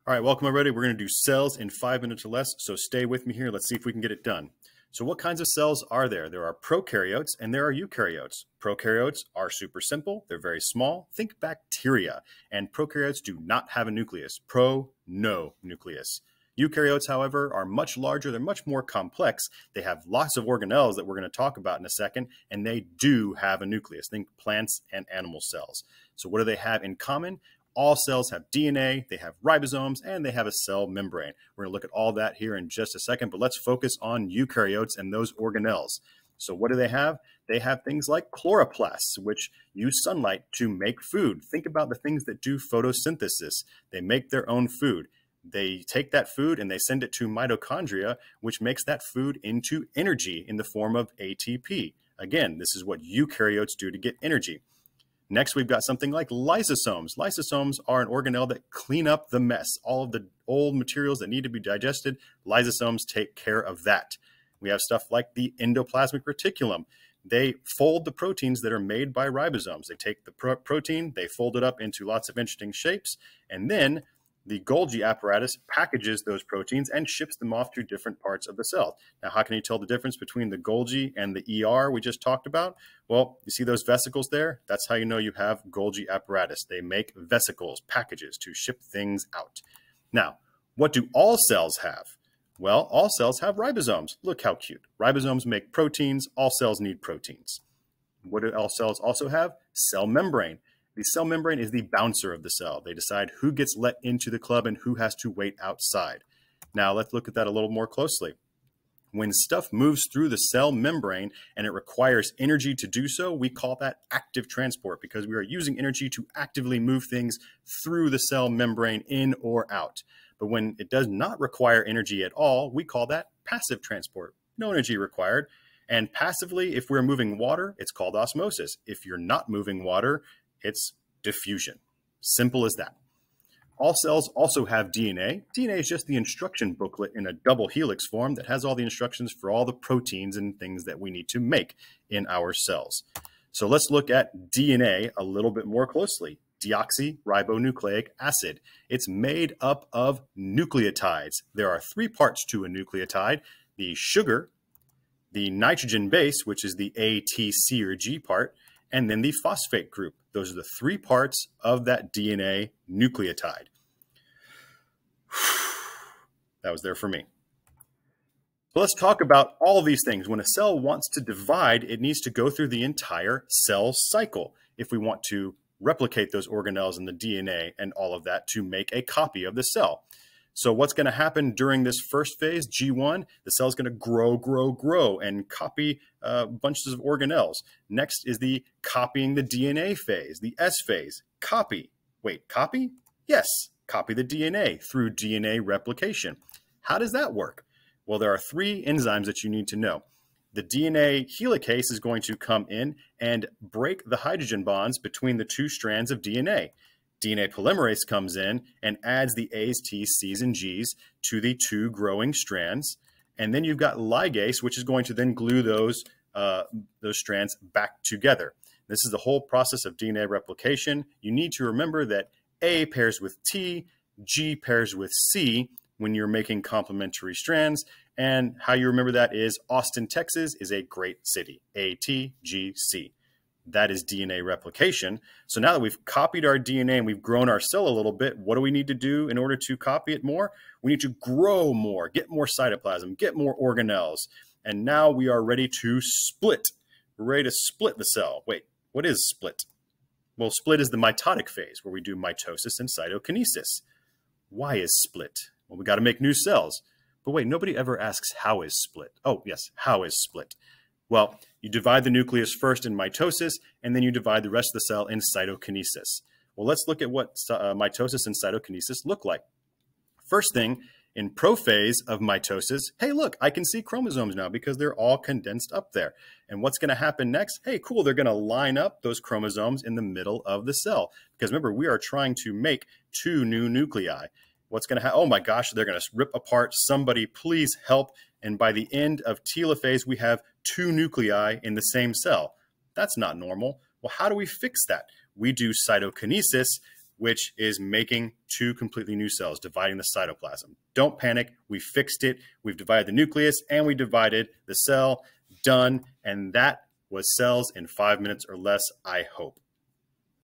All right, welcome everybody. We're going to do cells in 5 minutes or less, so stay with me here. Let's see if we can get it done. So what kinds of cells are there? There are prokaryotes and there are eukaryotes. Prokaryotes are super simple. They're very small. Think bacteria. And prokaryotes do not have a nucleus. No nucleus. Eukaryotes, however, are much larger. They're much more complex. They have lots of organelles that we're going to talk about in a second, and they do have a nucleus. Think plants and animal cells. So what do they have in common? All cells have DNA, they have ribosomes, and they have a cell membrane. We're going to look at all that here in just a second, but let's focus on eukaryotes and those organelles. So what do they have? They have things like chloroplasts, which use sunlight to make food. Think about the things that do photosynthesis. They make their own food. They take that food and they send it to mitochondria, which makes that food into energy in the form of ATP. Again, this is what eukaryotes do to get energy. Next, we've got something like lysosomes. Lysosomes are an organelle that clean up the mess. All of the old materials that need to be digested, lysosomes take care of that. We have stuff like the endoplasmic reticulum. They fold the proteins that are made by ribosomes. They take the protein, they fold it up into lots of interesting shapes, and then the Golgi apparatus packages those proteins and ships them off to different parts of the cell. Now, how can you tell the difference between the Golgi and the ER we just talked about? Well, you see those vesicles there? That's how you know you have Golgi apparatus. They make vesicles, packages to ship things out. Now, what do all cells have? Well, all cells have ribosomes. Look how cute. Ribosomes make proteins. All cells need proteins. What do all cells also have? Cell membrane. The cell membrane is the bouncer of the cell. They decide who gets let into the club and who has to wait outside. Now let's look at that a little more closely. When stuff moves through the cell membrane and it requires energy to do so, we call that active transport because we are using energy to actively move things through the cell membrane in or out. But when it does not require energy at all, we call that passive transport. No energy required. And passively, if we're moving water, it's called osmosis. If you're not moving water, it's diffusion. Simple as that. All cells also have DNA. DNA is just the instruction booklet in a double helix form that has all the instructions for all the proteins and things that we need to make in our cells. So let's look at DNA a little bit more closely. Deoxyribonucleic acid. It's made up of nucleotides. There are 3 parts to a nucleotide: the sugar, the nitrogen base, which is the A, T, C, or G part, and then the phosphate group. Those are the 3 parts of that DNA nucleotide. That was there for me. So let's talk about all these things. When a cell wants to divide, it needs to go through the entire cell cycle if we want to replicate those organelles in the DNA and all of that to make a copy of the cell. So what's going to happen during this first phase, G1? The cell is going to grow, and copy bunches of organelles. Next is the copying the DNA phase, the S phase. Copy. Wait, copy? Yes, copy the DNA through DNA replication. How does that work? Well, there are 3 enzymes that you need to know. The DNA helicase is going to come in and break the hydrogen bonds between the 2 strands of DNA. DNA polymerase comes in and adds the A's, T's, C's, and G's to the 2 growing strands. And then you've got ligase, which is going to then glue those strands back together. This is the whole process of DNA replication. You need to remember that A pairs with T, G pairs with C when you're making complementary strands. And how you remember that is Austin, Texas is a great city. A-T-G-C. That is DNA replication. So now that we've copied our DNA and we've grown our cell a little bit, what do we need to do in order to copy it more? We need to grow more, get more cytoplasm, get more organelles. And now we are ready to split. We're ready to split the cell. Wait, what is split? Well, split is the mitotic phase where we do mitosis and cytokinesis. Why is split? Well, we got to make new cells. But wait, nobody ever asks how is split. Oh, yes, how is split? Well, you divide the nucleus first in mitosis, and then you divide the rest of the cell in cytokinesis. Well, let's look at what mitosis and cytokinesis look like. First thing, in prophase of mitosis, hey, look, I can see chromosomes now because they're all condensed up there. And what's going to happen next? Hey, cool, they're going to line up those chromosomes in the middle of the cell. Because remember, we are trying to make 2 new nuclei. What's going to happen? Oh my gosh, they're going to rip apart. Somebody please help. And by the end of telophase, we have 2 nuclei in the same cell. That's not normal. Well, how do we fix that? We do cytokinesis, which is making two completely new cells, dividing the cytoplasm. Don't panic. We fixed it. We've divided the nucleus and we divided the cell. Done. And that was cells in 5 minutes or less, I hope.